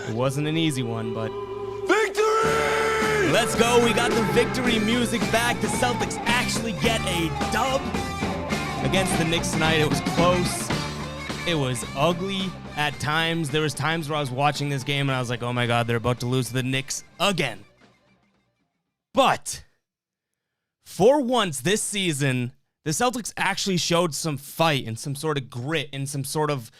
It wasn't an easy one, but Victory! let's go. We got the victory music back. The Celtics actually get a dub against the Knicks tonight. It was close. It was ugly at times. There was times where I was watching this game and I was like, oh my God, they're about to lose to the Knicks again. But for once this season, the Celtics actually showed some fight and some sort of grit and some sort of,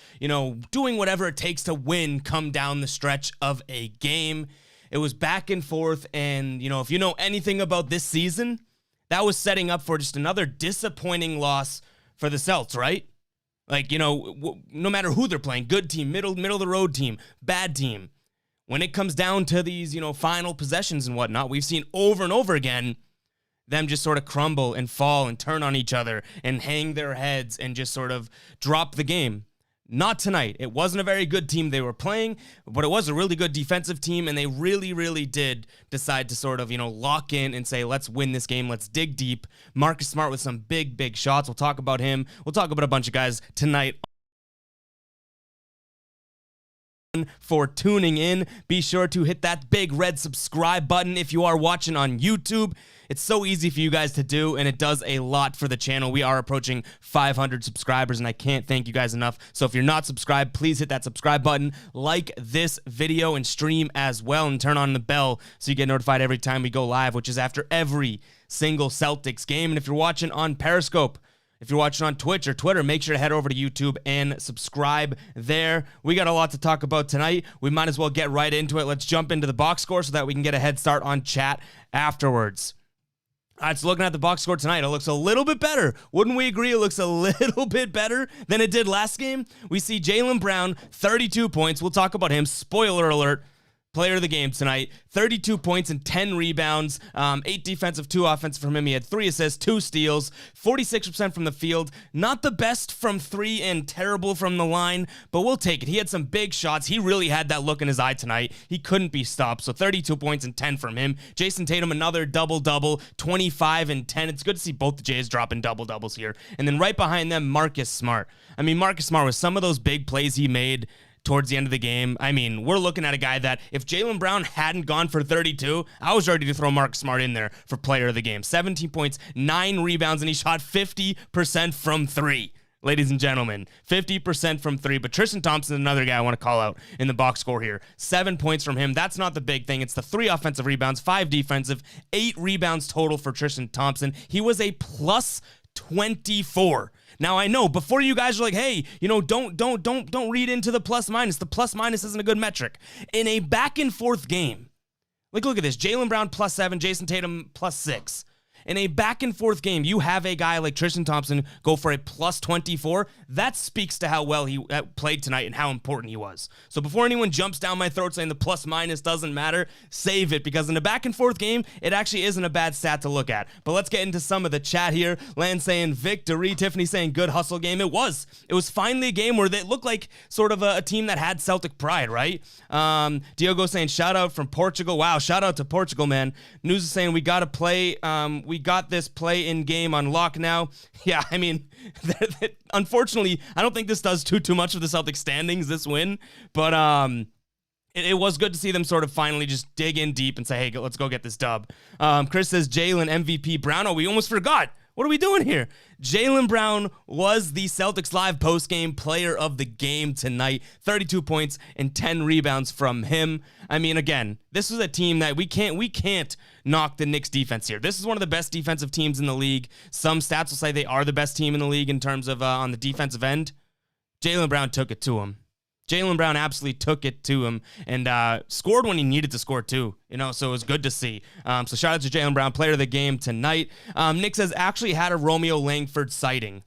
doing whatever it takes to win come down the stretch of a game. It was back and forth, and, if you know anything about this season, that was setting up for just another disappointing loss for the Celts, right? Like, no matter who they're playing, good team, middle of the road team, bad team. When it comes down to these, final possessions and whatnot, we've seen over and over again them just sort of crumble and fall and turn on each other and hang their heads and just sort of drop the game. Not tonight. It wasn't a very good team they were playing, but it was a really good defensive team, and they really, really did decide to sort of, lock in and say, let's win this game. Let's dig deep. Marcus Smart with some big, big shots. We'll talk about him. We'll talk about a bunch of guys tonight. For tuning in, be sure to hit that big red subscribe button if you are watching on YouTube. It's so easy for you guys to do, and it does a lot for the channel. We are approaching 500 subscribers, and I can't thank you guys enough. So if you're not subscribed, please hit that subscribe button, like this video, and stream as well, and turn on the bell so you get notified every time we go live, which is after every single Celtics game. And if you're watching on Periscope, if you're watching on Twitch or Twitter, make sure to head over to YouTube and subscribe there. We got a lot to talk about tonight. We might as well get right into it. Let's jump into the box score so that we can get a head start on chat afterwards. All right, so looking at the box score tonight, it looks a little bit better. Wouldn't we agree? It looks a little bit better than it did last game. We see Jaylen Brown, 32 points. We'll talk about him. Spoiler alert. Player of the game tonight, 32 points and 10 rebounds, 8 defensive, 2 offensive from him. He had 3 assists, 2 steals, 46% from the field. Not the best from 3 and terrible from the line, but we'll take it. He had some big shots. He really had that look in his eye tonight. He couldn't be stopped, so 32 points and 10 from him. Jason Tatum, another double-double, 25 and 10. It's good to see both the Jays dropping double-doubles here. And then right behind them, Marcus Smart. I mean, Marcus Smart, with some of those big plays he made towards the end of the game, I mean, we're looking at a guy that if Jaylen Brown hadn't gone for 32, I was ready to throw Marcus Smart in there for player of the game. 17 points, 9 rebounds, and he shot 50% from 3. Ladies and gentlemen, 50% from 3. But Tristan Thompson is another guy I want to call out in the box score here. 7 points from him. That's not the big thing. It's the 3 offensive rebounds, 5 defensive, 8 rebounds total for Tristan Thompson. He was a plus 24. Now, I know before you guys are like, hey, don't read into the plus minus. The plus minus isn't a good metric. In a back and forth game, like, look at this. Jaylen Brown plus 7, Jason Tatum plus 6. In a back and forth game, you have a guy like Tristan Thompson go for a plus 24. That speaks to how well he played tonight and how important he was. So before anyone jumps down my throat saying the plus minus doesn't matter, save it, because in a back and forth game, it actually isn't a bad stat to look at. But let's get into some of the chat here. Lan saying victory. Tiffany saying good hustle game. It was finally a game where they looked like sort of a team that had Celtic pride, right? Diogo saying shout out from Portugal. Wow, shout out to Portugal, man. News is saying we got to play. We got this play in game on lock now. Yeah, I mean, unfortunately, I don't think this does too much of the Celtics standings, this win, but it was good to see them sort of finally just dig in deep and say, hey, let's go get this dub. Chris says Jaylen MVP Brown. Oh, we almost forgot. What are we doing here? Jaylen Brown was the Celtics Live postgame player of the game tonight. 32 points and 10 rebounds from him. I mean, again, this was a team that we can't knock the Knicks defense here. This is one of the best defensive teams in the league. Some stats will say they are the best team in the league in terms of on the defensive end. Jaylen Brown took it to him. Jaylen Brown absolutely took it to him and scored when he needed to score too, so it was good to see. So shout out to Jaylen Brown, player of the game tonight. Nick says, actually had a Romeo Langford sighting.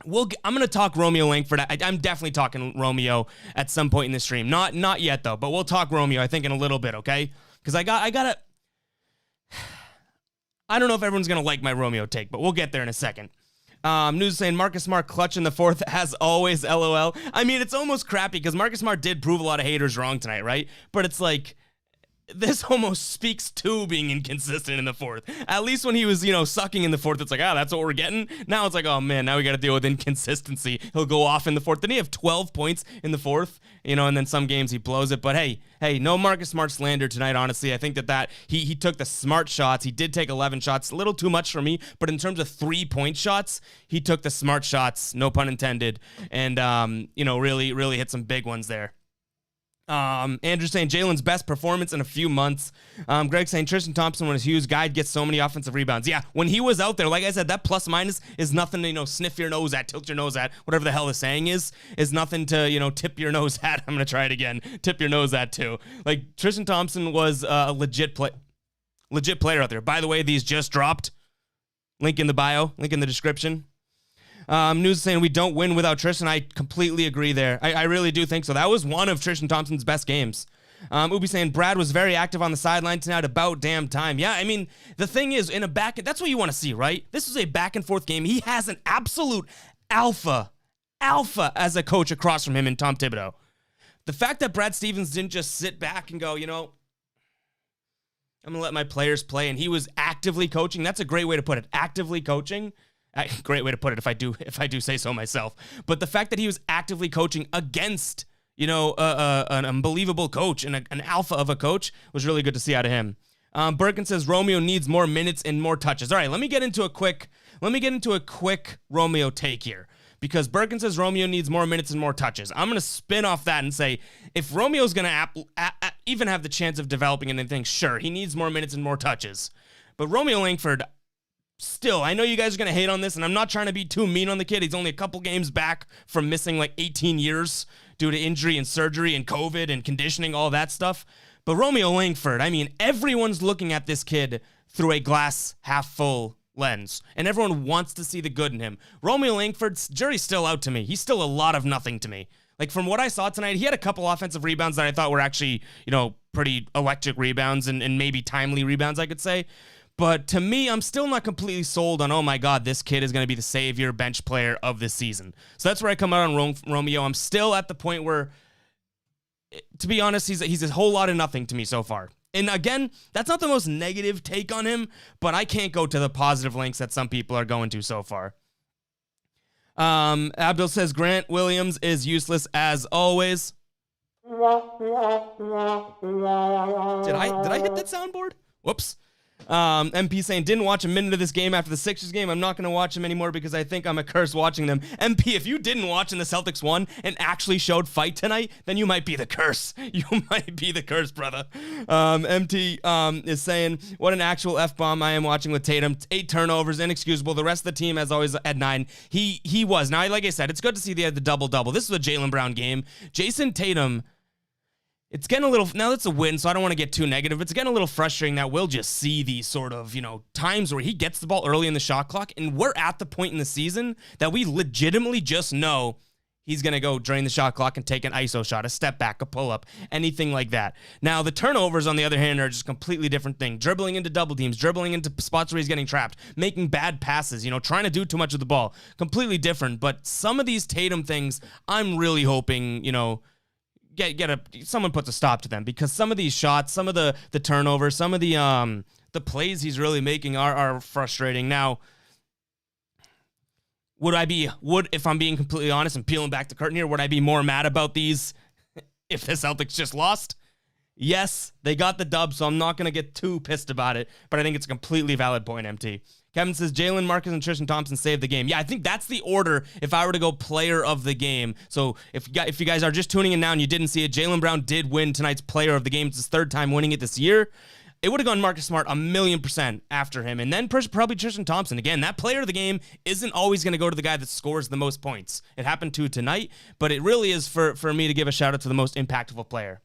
I'm going to talk Romeo Langford. I'm definitely talking Romeo at some point in the stream. Not yet though, but we'll talk Romeo, I think, in a little bit, okay? Because I gotta... I don't know if everyone's going to like my Romeo take, but we'll get there in a second. News saying Marcus Smart clutch in the fourth as always, LOL. I mean, it's almost crappy because Marcus Smart did prove a lot of haters wrong tonight, right? But it's like, this almost speaks to being inconsistent in the fourth. At least when he was, sucking in the fourth, it's like, that's what we're getting. Now it's like, oh man, now we got to deal with inconsistency. He'll go off in the fourth. Didn't he have 12 points in the fourth? And then some games he blows it. But hey, no Marcus Smart slander tonight, honestly. I think that he took the smart shots. He did take 11 shots, a little too much for me. But in terms of 3-point shots, he took the smart shots, no pun intended. And, really, really hit some big ones there. Andrew saying Jaylen's best performance in a few months. Greg saying Tristan Thompson when his Hughes guide gets so many offensive rebounds. Yeah, when he was out there, like I said, that plus minus is nothing to, sniff your nose at, tilt your nose at, whatever the hell the saying is nothing to, tip your nose at. I'm going to try it again. Tip your nose at too. Like Tristan Thompson was a legit player out there. By the way, these just dropped. Link in the bio, link in the description. News saying we don't win without Tristan. I completely agree there. I really do think so. That was one of Tristan Thompson's best games. Ubi saying Brad was very active on the sideline tonight. About damn time. Yeah, I mean, the thing is, that's what you want to see, right? This was a back and forth game. He has an absolute alpha as a coach across from him in Tom Thibodeau. The fact that Brad Stevens didn't just sit back and go, I'm going to let my players play, and he was actively coaching. That's a great way to put it. Actively coaching. Great way to put it if I do say so myself. But the fact that he was actively coaching against, an unbelievable coach and an alpha of a coach was really good to see out of him. Birkin says Romeo needs more minutes and more touches. All right, let me get into a quick Romeo take here. Because Birkin says Romeo needs more minutes and more touches. I'm going to spin off that and say, if Romeo's going to even have the chance of developing anything, sure, he needs more minutes and more touches. But Romeo Langford, still, I know you guys are going to hate on this, and I'm not trying to be too mean on the kid. He's only a couple games back from missing like 18 years due to injury and surgery and COVID and conditioning, all that stuff. But Romeo Langford, I mean, everyone's looking at this kid through a glass half full lens, and everyone wants to see the good in him. Romeo Langford's jury's still out to me. He's still a lot of nothing to me. Like, from what I saw tonight, he had a couple offensive rebounds that I thought were actually, pretty electric rebounds and maybe timely rebounds, I could say. But to me, I'm still not completely sold on, oh my God, this kid is going to be the savior bench player of this season. So that's where I come out on Romeo. I'm still at the point where, to be honest, he's a whole lot of nothing to me so far. And again, that's not the most negative take on him, but I can't go to the positive links that some people are going to so far. Abdul says Grant Williams is useless as always. Did I hit that soundboard? Whoops. MP saying, didn't watch a minute of this game after the Sixers game. I'm not going to watch them anymore because I think I'm a curse watching them. MP, if you didn't watch and the Celtics won and actually showed fight tonight, then you might be the curse. You might be the curse, brother. MT is saying, what an actual F-bomb I am watching with Tatum. 8 turnovers, inexcusable. The rest of the team, as always, at 9. He was. Now, like I said, it's good to see they had the double-double. This is a Jaylen Brown game. Jason Tatum, it's getting a little, now that's a win, so I don't want to get too negative. It's getting a little frustrating that we'll just see these sort of, times where he gets the ball early in the shot clock, and we're at the point in the season that we legitimately just know he's going to go drain the shot clock and take an ISO shot, a step back, a pull-up, anything like that. Now, the turnovers, on the other hand, are just a completely different thing. Dribbling into double teams, dribbling into spots where he's getting trapped, making bad passes, trying to do too much with the ball. Completely different, but some of these Tatum things, I'm really hoping, someone puts a stop to them, because some of these shots, some of the turnovers, some of the plays he's really making are frustrating. Now, if I'm being completely honest and peeling back the curtain here, would I be more mad about these if the Celtics just lost? Yes, they got the dub, so I'm not going to get too pissed about it, but I think it's a completely valid point, MT. Kevin says, Jaylen, Marcus, and Tristan Thompson saved the game. Yeah, I think that's the order if I were to go player of the game. So if you guys are just tuning in now and you didn't see it, Jaylen Brown did win tonight's player of the game. It's his 3rd time winning it this year. It would have gone Marcus Smart 1,000,000% after him. And then probably Tristan Thompson. Again, that player of the game isn't always going to go to the guy that scores the most points. It happened to tonight, but it really is for me to give a shout out to the most impactful player.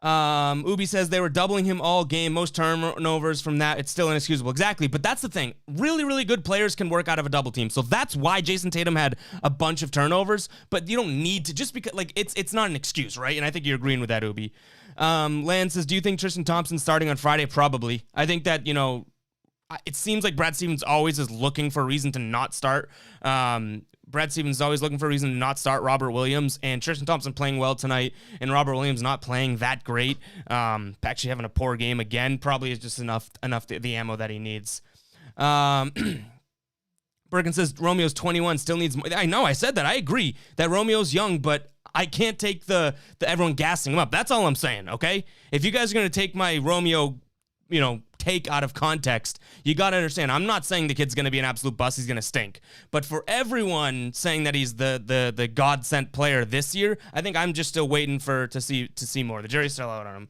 Ubi says they were doubling him all game. Most turnovers from that. It's still inexcusable. Exactly. But that's the thing. Really, really good players can work out of a double team. So that's why Jason Tatum had a bunch of turnovers. But you don't need to, just because, it's not an excuse, right? And I think you're agreeing with that, Ubi. Land says, do you think Tristan Thompson's starting on Friday? Probably. I think that, it seems like Brad Stevens always is looking for a reason to not start. Brad Stevens is always looking for a reason to not start Robert Williams, and Tristan Thompson playing well tonight, and Robert Williams not playing that great. Actually having a poor game again, probably is just enough the ammo that he needs. Bergen says Romeo's 21, still needs more. I know, I said that. I agree that Romeo's young, but I can't take the everyone gassing him up. That's all I'm saying, okay? If you guys are going to take my Romeo, take out of context, you got to understand, I'm not saying the kid's going to be an absolute bust. He's going to stink. But for everyone saying that he's the God-sent player this year, I think I'm just still waiting to see more. The jury's still out on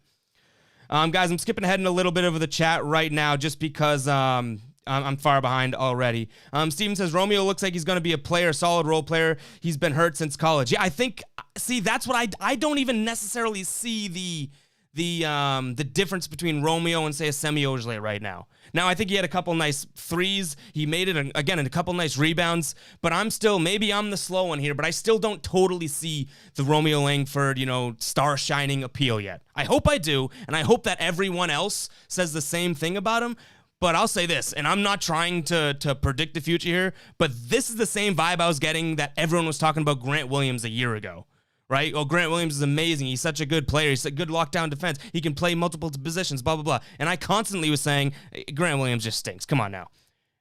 him. Guys, I'm skipping ahead in a little bit of the chat right now just because I'm far behind already. Steven says, Romeo looks like he's going to be a solid role player. He's been hurt since college. Yeah, that's what I don't even necessarily see the difference between Romeo and, say, a Semi Ojeleye right now. Now, I think he had a couple nice threes. He made it, again, a couple nice rebounds. But maybe I'm the slow one here, but I still don't totally see the Romeo Langford, star shining appeal yet. I hope I do, and I hope that everyone else says the same thing about him. But I'll say this, and I'm not trying to predict the future here, but this is the same vibe I was getting that everyone was talking about Grant Williams a year ago, right? Oh, Grant Williams is amazing. He's such a good player. He's a good lockdown defense. He can play multiple positions, blah, blah, blah. And I constantly was saying, Grant Williams just stinks. Come on now.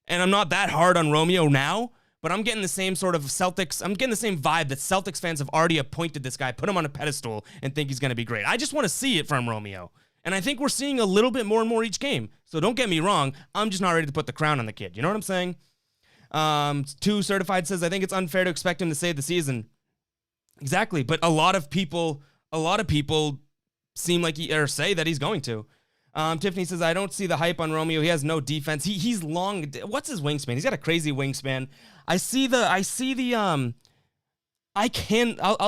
And I'm not that hard on Romeo now, but I'm getting the same sort of I'm getting the same vibe that Celtics fans have already appointed this guy, put him on a pedestal, and think he's going to be great. I just want to see it from Romeo. And I think we're seeing a little bit more and more each game. So don't get me wrong. I'm just not ready to put the crown on the kid. You know what I'm saying? 2 Certified says, I think it's unfair to expect him to save the season. Exactly. But a lot of people seem like say that he's going to. Tiffany says, I don't see the hype on Romeo. He has no defense. He's long. What's his wingspan? He's got a crazy wingspan. I'll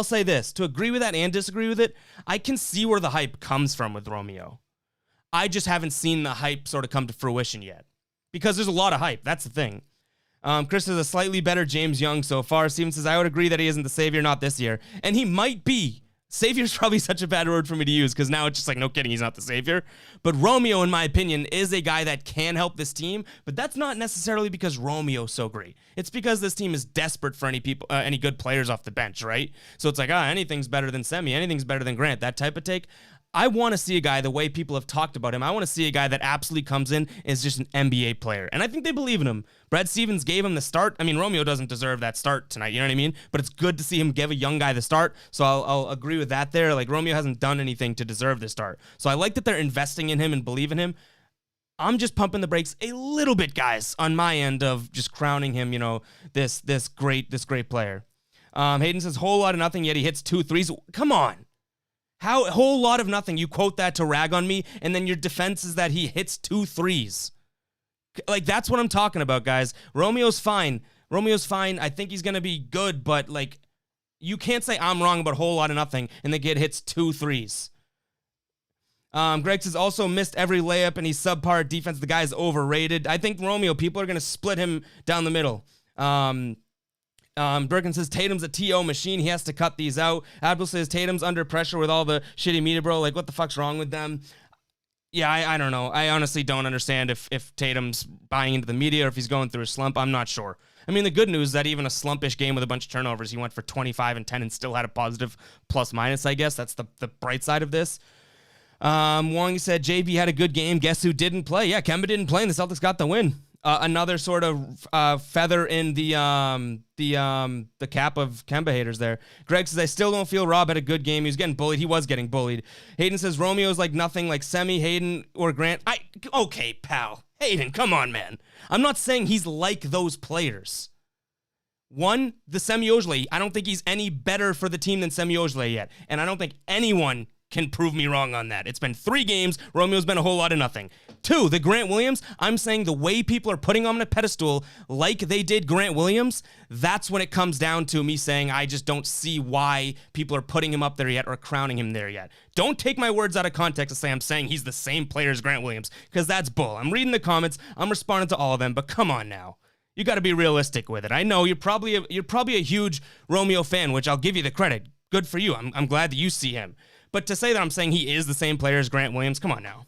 say this, to agree with that and disagree with it, I can see where the hype comes from with Romeo. I just haven't seen the hype sort of come to fruition yet. Because there's a lot of hype. That's the thing. Chris says a slightly better James Young so far. Steven says, I would agree that he isn't the savior, not this year. And he might be. Savior's probably such a bad word for me to use because now it's just like, no kidding, he's not the savior. But Romeo, in my opinion, is a guy that can help this team. But that's not necessarily because Romeo's so great. It's because this team is desperate for any good players off the bench, right? So it's like, anything's better than Semi, anything's better than Grant, that type of take. I want to see a guy, the way people have talked about him, I want to see a guy that absolutely comes in and is just an NBA player. And I think they believe in him. Brad Stevens gave him the start. I mean, Romeo doesn't deserve that start tonight, you know what I mean? But it's good to see him give a young guy the start. So I'll agree with that there. Like, Romeo hasn't done anything to deserve the start. So I like that they're investing in him and believe in him. I'm just pumping the brakes a little bit, guys, on my end of just crowning him, this great player. Hayden says, whole lot of nothing, yet he hits 2 threes. Come on. How a whole lot of nothing? You quote that to rag on me, and then your defense is that he hits 2 threes. Like, that's what I'm talking about, guys. Romeo's fine. I think he's going to be good, but, like, you can't say I'm wrong about a whole lot of nothing, and the kid hits 2 threes. Greg says, also missed every layup, and he's subpar at defense. The guy's overrated. I think Romeo, people are going to split him down the middle. Birkin says, Tatum's a TO machine. He has to cut these out. Abdul says, Tatum's under pressure with all the shitty media, bro. Like, what the fuck's wrong with them? Yeah, I don't know. I honestly don't understand if Tatum's buying into the media or if he's going through a slump. I'm not sure. I mean, the good news is that even a slumpish game with a bunch of turnovers, he went for 25 and 10 and still had a positive plus-minus, I guess. That's the bright side of this. Wong said, JB had a good game. Guess who didn't play? Yeah, Kemba didn't play, and the Celtics got the win. Another sort of feather in the cap of Kemba haters there. Greg says, I still don't feel Rob had a good game. He was getting bullied. He was getting bullied. Hayden says, Romeo's like nothing like Semi, Hayden, or Grant. Okay, pal. Hayden, come on, man. I'm not saying he's like those players. One, the Semi Ojeleye, I don't think he's any better for the team than Semi Ojeleye yet. And I don't think anyone can prove me wrong on that. It's been 3 games. Romeo's been a whole lot of nothing. 2, the Grant Williams, I'm saying the way people are putting him on a pedestal like they did Grant Williams, that's when it comes down to me saying I just don't see why people are putting him up there yet or crowning him there yet. Don't take my words out of context and say I'm saying he's the same player as Grant Williams, because that's bull. I'm reading the comments. I'm responding to all of them, but come on now. You got to be realistic with it. I know you're probably a huge Romeo fan, which I'll give you the credit. Good for you. I'm glad that you see him. But to say that I'm saying he is the same player as Grant Williams, come on now.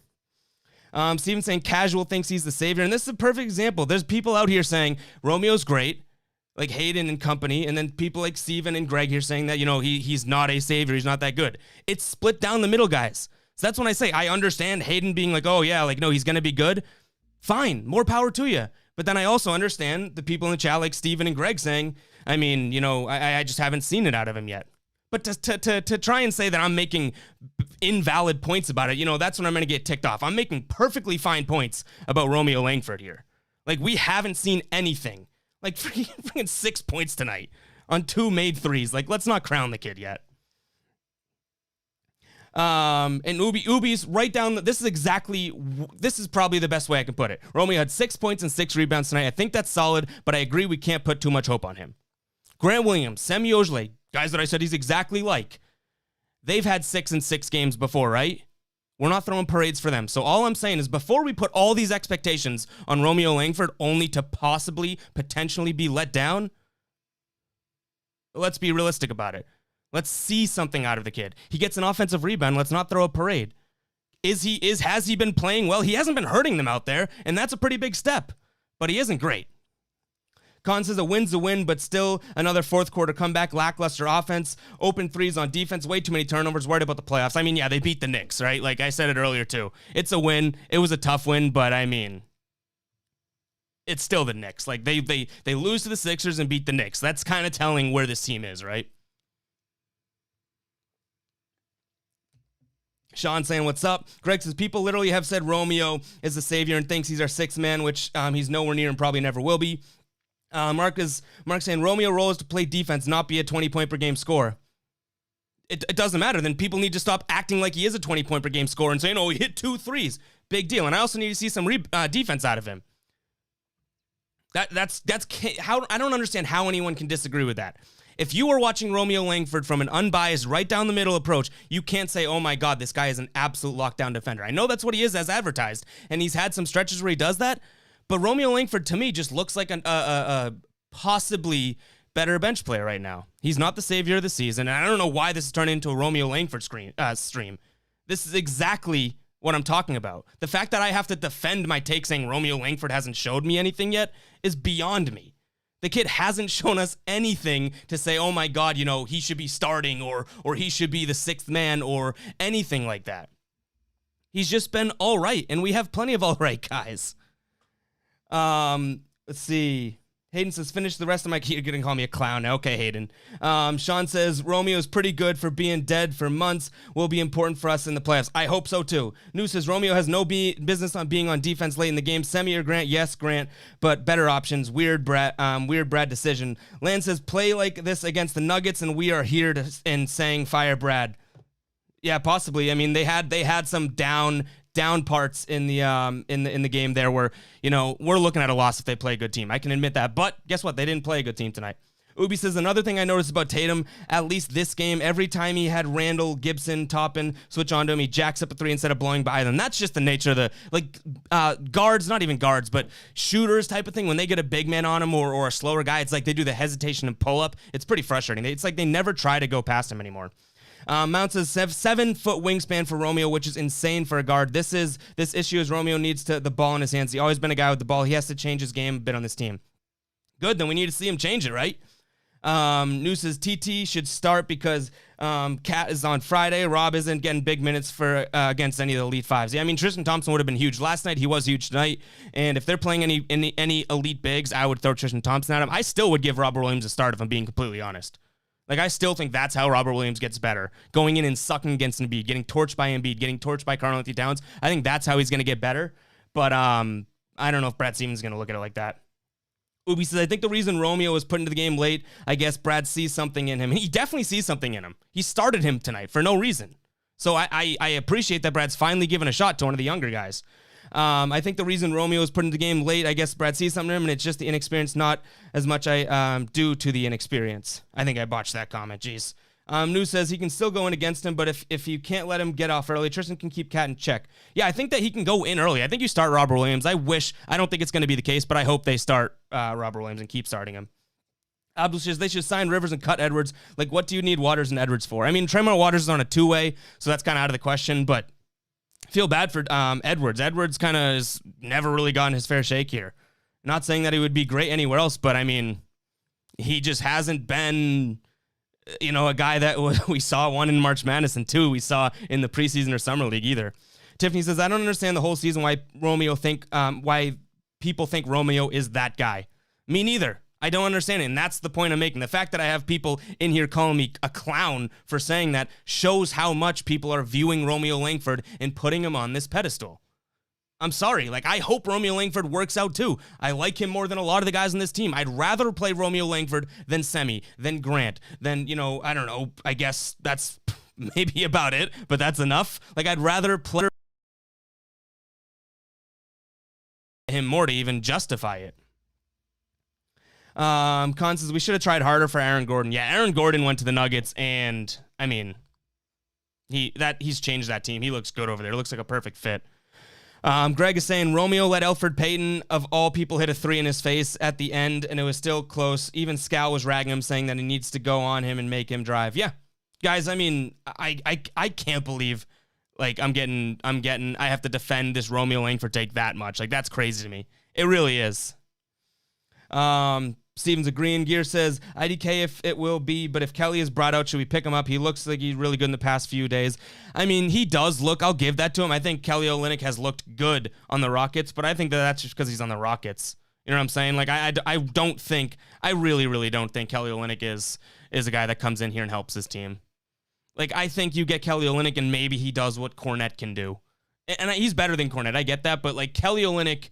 Steven saying casual thinks he's the savior. And this is a perfect example. There's people out here saying Romeo's great. like Hayden and company, and then people like Steven and Greg here saying that, he's not a savior, he's not that good. It's split down the middle, guys. So that's when I say I understand Hayden being like, oh yeah, like, no, he's going to be good. Fine, more power to you. But then I also understand the people in the chat like Steven and Greg saying, I mean, I just haven't seen it out of him yet. But to try and say that I'm making invalid points about it, that's when I'm going to get ticked off. I'm making perfectly fine points about Romeo Langford here. Like, we haven't seen anything. Like, freaking 6 points tonight on 2 made threes. Like, let's not crown the kid yet. And Ubi's right down. This is probably the best way I can put it. Romeo had 6 points and 6 rebounds tonight. I think that's solid, but I agree we can't put too much hope on him. Grant Williams, Semi Ojeleye, guys that I said he's exactly like. They've had 6 and 6 games before, right? We're not throwing parades for them. So all I'm saying is before we put all these expectations on Romeo Langford only to potentially be let down, let's be realistic about it. Let's see something out of the kid. He gets an offensive rebound. Let's not throw a parade. Has he been playing well? He hasn't been hurting them out there, and that's a pretty big step. But he isn't great. Con says a win's a win, but still another fourth quarter comeback, lackluster offense, open threes on defense, way too many turnovers, worried about the playoffs. I mean, yeah, they beat the Knicks, right? Like I said it earlier too. It's a win. It was a tough win, but I mean, it's still the Knicks. Like they lose to the Sixers and beat the Knicks. That's kind of telling where this team is, right? Sean saying, what's up? Greg says, people literally have said Romeo is the savior and thinks he's our sixth man, which he's nowhere near and probably never will be. Mark saying, Romeo role is to play defense, not be a 20-point-per-game scorer. It doesn't matter. Then people need to stop acting like he is a 20-point-per-game scorer and saying, oh, he hit 2 threes. Big deal. And I also need to see some defense out of him. That's how I don't understand how anyone can disagree with that. If you are watching Romeo Langford from an unbiased, right down the middle approach, you can't say, oh my God, this guy is an absolute lockdown defender. I know that's what he is as advertised, and he's had some stretches where he does that, but Romeo Langford to me just looks like a possibly better bench player right now. He's not the savior of the season, and I don't know why this has turned into a Romeo Langford stream. This is exactly what I'm talking about. The fact that I have to defend my take saying Romeo Langford hasn't showed me anything yet is beyond me. The kid hasn't shown us anything to say, oh my God, he should be starting or he should be the sixth man or anything like that. He's just been all right, and we have plenty of all right guys. Let's see. Hayden says, finish the rest of my... You're going to call me a clown now. Okay, Hayden. Sean says, Romeo's pretty good for being dead for months. Will be important for us in the playoffs. I hope so, too. New says, Romeo has no business on being on defense late in the game. Semi or Grant? Yes, Grant, but better options. Weird Brad decision. Land says, play like this against the Nuggets, and we are here and saying fire Brad. Yeah, possibly. I mean, they had some down parts in the game there where, we're looking at a loss if they play a good team. I can admit that. But guess what? They didn't play a good team tonight. Ubi says, another thing I noticed about Tatum, at least this game, every time he had Randall, Gibson, Toppin switch onto him, he jacks up a 3 instead of blowing by them. That's just the nature of the, guards, not even guards, but shooters type of thing. When they get a big man on him or a slower guy, it's like they do the hesitation and pull up. It's pretty frustrating. It's like they never try to go past him anymore. Mount says 7-foot wingspan for Romeo, which is insane for a guard. This issue is Romeo needs the ball in his hands. He's always been a guy with the ball. He has to change his game a bit on this team. Good, then we need to see him change it, right? New says TT should start because Cat is on Friday. Rob isn't getting big minutes for against any of the elite fives. Yeah, I mean, Tristan Thompson would have been huge last night. He was huge tonight. And if they're playing any elite bigs, I would throw Tristan Thompson at him. I still would give Robert Williams a start if I'm being completely honest. Like, I still think that's how Robert Williams gets better. Going in and sucking against Embiid, getting torched by Embiid, getting torched by Karl-Anthony Towns. I think that's how he's going to get better. But I don't know if Brad Stevens is going to look at it like that. Ubi says, I think the reason Romeo was put into the game late, I guess Brad sees something in him. And he definitely sees something in him. He started him tonight for no reason. So I appreciate that Brad's finally given a shot to one of the younger guys. I think the reason Romeo was put into the game late, I guess Brad sees something in him, and it's just the inexperience, not as much due to the inexperience. I think I botched that comment, jeez. New says he can still go in against him, but if you can't let him get off early, Tristan can keep Cat in check. Yeah, I think that he can go in early. I think you start Robert Williams. I don't think it's going to be the case, but I hope they start Robert Williams and keep starting him. Abdul says they should sign Rivers and cut Edwards. Like, what do you need Waters and Edwards for? I mean, Tremont Waters is on a 2-way, so that's kind of out of the question, but feel bad for Edwards. Edwards kind of has never really gotten his fair shake here. Not saying that he would be great anywhere else, but I mean, he just hasn't been, a guy that we saw one in March Madness and two we saw in the preseason or summer league either. Tiffany says, I don't understand the whole season why people think Romeo is that guy. Me neither. I don't understand it, and that's the point I'm making. The fact that I have people in here calling me a clown for saying that shows how much people are viewing Romeo Langford and putting him on this pedestal. I'm sorry. I hope Romeo Langford works out too. I like him more than a lot of the guys on this team. I'd rather play Romeo Langford than Semi, than Grant, than, I don't know. I guess that's maybe about it, but that's enough. I'd rather play him more to even justify it. Con says, we should have tried harder for Aaron Gordon. Yeah, Aaron Gordon went to the Nuggets, and, he's changed that team. He looks good over there. It looks like a perfect fit. Greg is saying, Romeo let Elfrid Payton, of all people, hit a three in his face at the end, and it was still close. Even Scal was ragging him, saying that he needs to go on him and make him drive. Yeah, guys, I can't believe, I have to defend this Romeo Langford take that much. That's crazy to me. It really is. Steven's agreeing. Gear says, IDK if it will be, but if Kelly is brought out, should we pick him up? He looks like he's really good in the past few days. He does look, I'll give that to him. I think Kelly Olynyk has looked good on the Rockets, but I think that's just because he's on the Rockets. You know what I'm saying? I really, really don't think Kelly Olynyk is a guy that comes in here and helps his team. I think you get Kelly Olynyk and maybe he does what Kornet can do. And he's better than Kornet, I get that, but Kelly Olynyk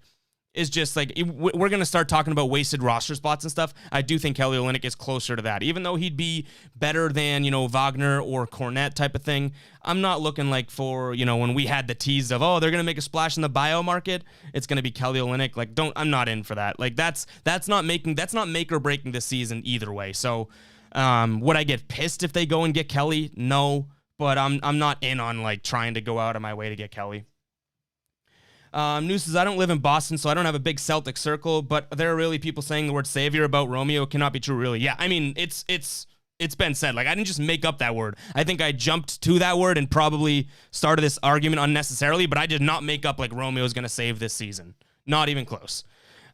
is just we're going to start talking about wasted roster spots and stuff. I do think Kelly Olynyk is closer to that. Even though he'd be better than, Wagner or Kornet type of thing, I'm not looking for, when we had the tease of, they're going to make a splash in the bio market, it's going to be Kelly Olynyk. I'm not in for that. That's not make or breaking the season either way. So, would I get pissed if they go and get Kelly? No, but I'm not in on trying to go out of my way to get Kelly. News says, I don't live in Boston, so I don't have a big Celtic circle, but there are really people saying the word savior about Romeo. It cannot be true, really. Yeah, it's been said. I didn't just make up that word. I think I jumped to that word and probably started this argument unnecessarily, but I did not make up Romeo's going to save this season. Not even close.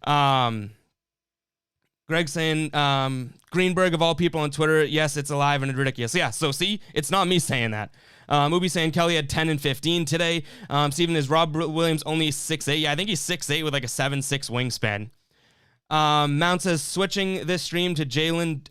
Greg saying, Greenberg, of all people on Twitter, yes, it's alive and it's ridiculous. Yeah, so see, it's not me saying that. Movie saying Kelly had 10 and 15 today. Steven, is Rob Williams only 6'8"? Yeah, I think he's 6'8" with a 7'6" wingspan. Mount says, switching this stream to Jaylen.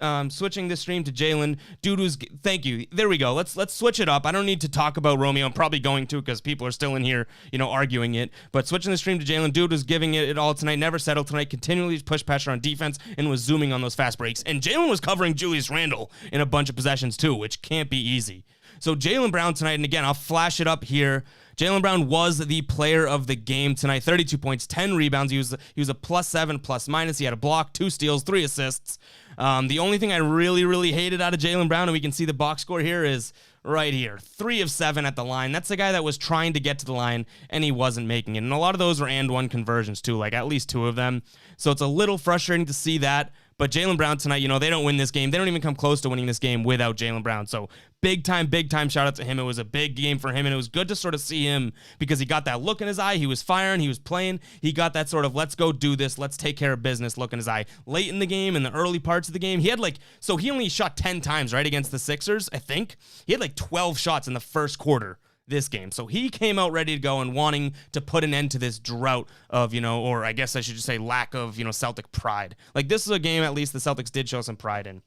Dude, thank you. There we go. Let's switch it up. I don't need to talk about Romeo. I'm probably going to because people are still in here, arguing it. But switching the stream to Jaylen. Dude was giving it all tonight. Never settled tonight. Continually pushed pressure on defense and was zooming on those fast breaks. And Jaylen was covering Julius Randle in a bunch of possessions too, which can't be easy. So Jaylen Brown tonight, and again, I'll flash it up here. Jaylen Brown was the player of the game tonight. 32 points, 10 rebounds. He was a +7, +-. He had a block, 2 steals, 3 assists. The only thing I really, really hated out of Jaylen Brown, and we can see the box score here, is right here. 3 of 7 at the line. That's the guy that was trying to get to the line, and he wasn't making it. And a lot of those were and-one conversions, too, at least 2 of them. So it's a little frustrating to see that. But Jaylen Brown tonight, they don't win this game. They don't even come close to winning this game without Jaylen Brown. So big time shout out to him. It was a big game for him, and it was good to sort of see him because he got that look in his eye. He was firing. He was playing. He got that sort of let's go do this. Let's take care of business look in his eye. Late in the game, in the early parts of the game, he had so he only shot 10 times, right, against the Sixers, I think. He had 12 shots in the first quarter this game. So he came out ready to go and wanting to put an end to this drought of, or I guess I should just say lack of, Celtic pride. This is a game at least the Celtics did show some pride in.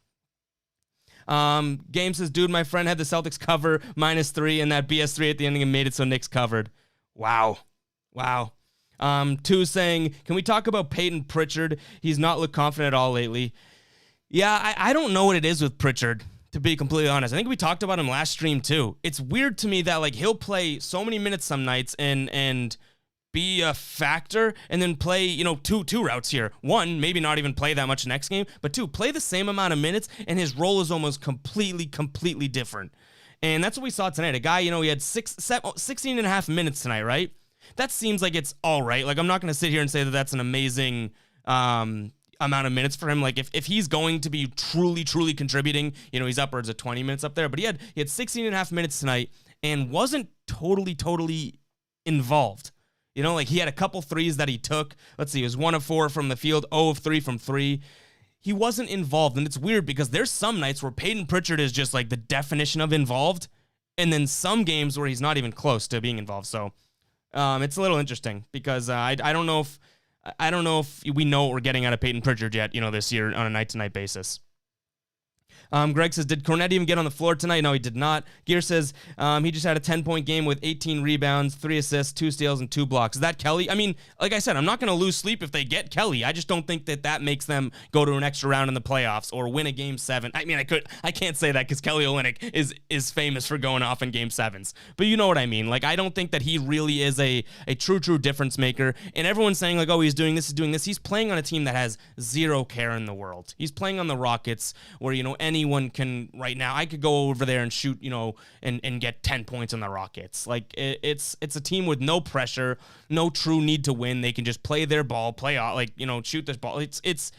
Game says, dude, my friend had the Celtics cover -3 and that BS3 at the ending and made it so Knicks covered. Wow. 2 saying, can we talk about Peyton Pritchard? He's not looked confident at all lately. Yeah, I don't know what it is with Pritchard, to be completely honest. I think we talked about him last stream too. It's weird to me that he'll play so many minutes some nights and be a factor and then play, two routes here. 1, maybe not even play that much next game, but 2, play the same amount of minutes and his role is almost completely different. And that's what we saw tonight. A guy, he had 16 and a half minutes tonight, right? That seems like it's all right. I'm not going to sit here and say that that's an amazing amount of minutes for him. If he's going to be truly contributing, he's upwards of 20 minutes up there, but he had 16 and a half minutes tonight and wasn't totally involved. He had a couple threes that he took. Let's see, he was 1 of 4 from the field, 0 of 3 from 3. he wasn't involved. And it's weird because there's some nights where Peyton Pritchard is just like the definition of involved, and then some games where he's not even close to being involved. So it's a little interesting because I don't know if we know what we're getting out of Peyton Pritchard yet, this year on a night-to-night basis. Greg says, did Kornet even get on the floor tonight? No, he did not. Gear says he just had a 10-point game with 18 rebounds, 3 assists, 2 steals, and 2 blocks. Is that Kelly? I mean, like I said, I'm not going to lose sleep if they get Kelly. I just don't think that makes them go to an extra round in the playoffs or win a Game 7. I mean, I can't say that because Kelly Olynyk is famous for going off in Game 7s. But you know what I mean. Like, I don't think that he really is a true difference maker. And everyone's saying, like, oh, he's doing this. He's playing on a team that has zero care in the world. He's playing on the Rockets where, anyone can right now. I could go over there and shoot, and get 10 points on the Rockets. Like it's a team with no pressure, no true need to win. They can just play their ball, shoot this ball. It's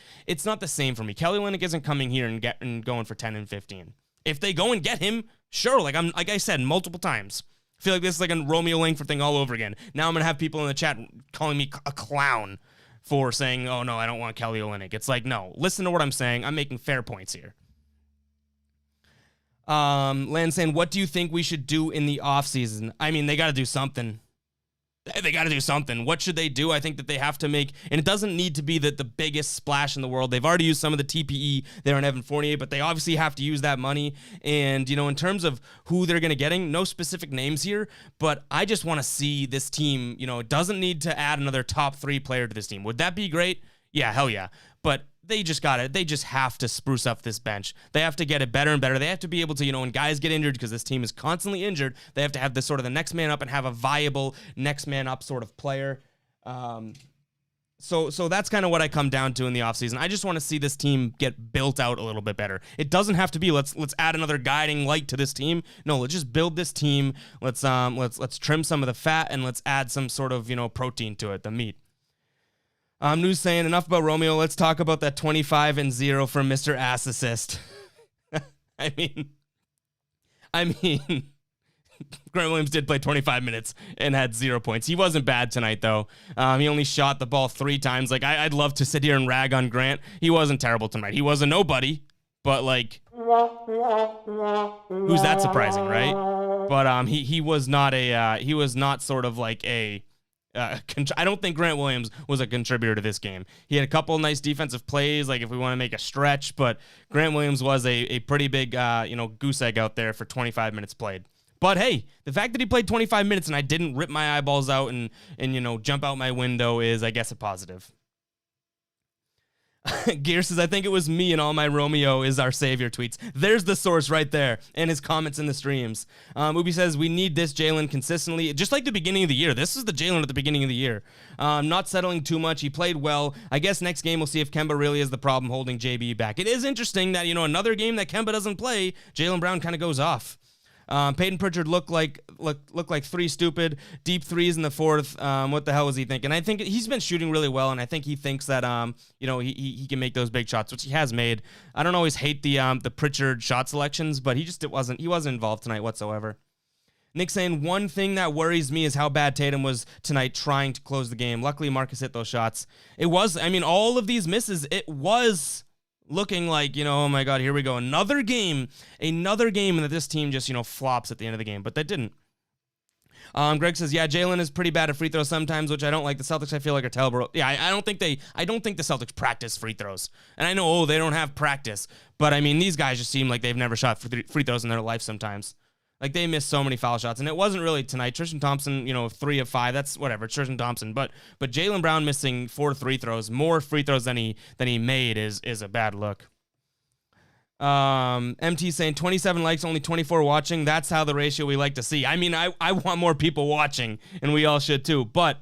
not the same for me. Kelly Olynyk isn't coming here and going for 10 and 15. If they go and get him, sure. Like I said multiple times. I feel like this is like a Romeo Langford thing all over again. Now I'm gonna have people in the chat calling me a clown for saying, oh no, I don't want Kelly Olynyk. It's like, no, listen to what I'm saying. I'm making fair points here. Lan saying, what do you think we should do in the offseason? I mean, they got to do something. They got to do something. What should they do? I think that they have to make, and it doesn't need to be the biggest splash in the world. They've already used some of the TPE there on Evan Fournier, but they obviously have to use that money. And, in terms of who they're going to getting, no specific names here, but I just want to see this team, it doesn't need to add another top 3 player to this team. Would that be great? Yeah, hell yeah. But they just have to spruce up this bench. They have to get it better and better. They have to be able to, when guys get injured, because this team is constantly injured, they have to have this sort of the next man up and have a viable next man up sort of player. So that's kind of what I come down to in the offseason. I just want to see this team get built out a little bit better. It doesn't have to be let's add another guiding light to this team. No, let's just build this team. Let's trim some of the fat and let's add some sort of, protein to it, the meat. News saying, enough about Romeo. Let's talk about that 25-0 from Mr. Ass Assist. I mean, Grant Williams did play 25 minutes and had 0 points. He wasn't bad tonight, though. He only shot the ball 3 times. Like, I'd love to sit here and rag on Grant. He wasn't terrible tonight. He was a nobody, but, like, who's that surprising, right? But he was not sort of like a... I don't think Grant Williams was a contributor to this game. He had a couple of nice defensive plays, like if we want to make a stretch, but Grant Williams was a pretty big, goose egg out there for 25 minutes played. But hey, the fact that he played 25 minutes and I didn't rip my eyeballs out and jump out my window is, I guess, a positive. Gear says, I think it was me and all my Romeo is our savior tweets. There's the source right there, and his comments in the streams. Ubi says, we need this Jaylen consistently, just like the beginning of the year. This is the Jaylen at the beginning of the year. Not settling too much. He played well. I guess next game we'll see if Kemba really is the problem holding JB back. It is interesting that, another game that Kemba doesn't play, Jaylen Brown kind of goes off. Peyton Pritchard looked like 3 stupid deep threes in the 4th. What the hell was he thinking? I think he's been shooting really well, and I think he thinks that he can make those big shots, which he has made. I don't always hate the Pritchard shot selections, but he wasn't involved tonight whatsoever. Nick saying, one thing that worries me is how bad Tatum was tonight trying to close the game. Luckily, Marcus hit those shots. It was, all of these misses, it was looking like, oh my God, here we go. Another game, and that this team just, flops at the end of the game, but that didn't. Greg says, yeah, Jaylen is pretty bad at free throws sometimes, which I don't like. The Celtics, I feel like, are terrible. Yeah, I don't think the Celtics practice free throws. And I know, they don't have practice, but these guys just seem like they've never shot free throws in their life sometimes. Like, they missed so many foul shots, and it wasn't really tonight. Tristan Thompson, 3 of 5, that's whatever, it's Tristan Thompson. But Jaylen Brown missing 4 free throws, more free throws than he made is a bad look. MT saying 27 likes, only 24 watching. That's how the ratio we like to see. I want more people watching, and we all should too. But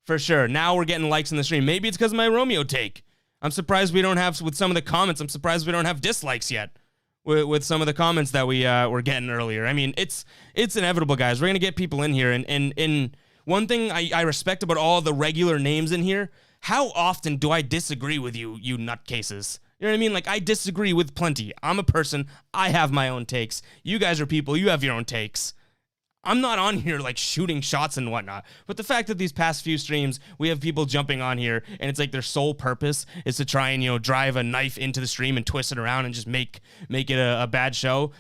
for sure, now we're getting likes in the stream. Maybe it's because of my Romeo take. I'm surprised we don't have, with some of the comments, I'm surprised we don't have dislikes yet. With some of the comments that we were getting earlier. It's inevitable, guys. We're going to get people in here. And one thing I respect about all the regular names in here, how often do I disagree with you nutcases? You know what I mean? Like, I disagree with plenty. I'm a person. I have my own takes. You guys are people. You have your own takes. I'm not on here like shooting shots and whatnot. But the fact that these past few streams, we have people jumping on here and it's like their sole purpose is to try and, drive a knife into the stream and twist it around and just make it a bad show.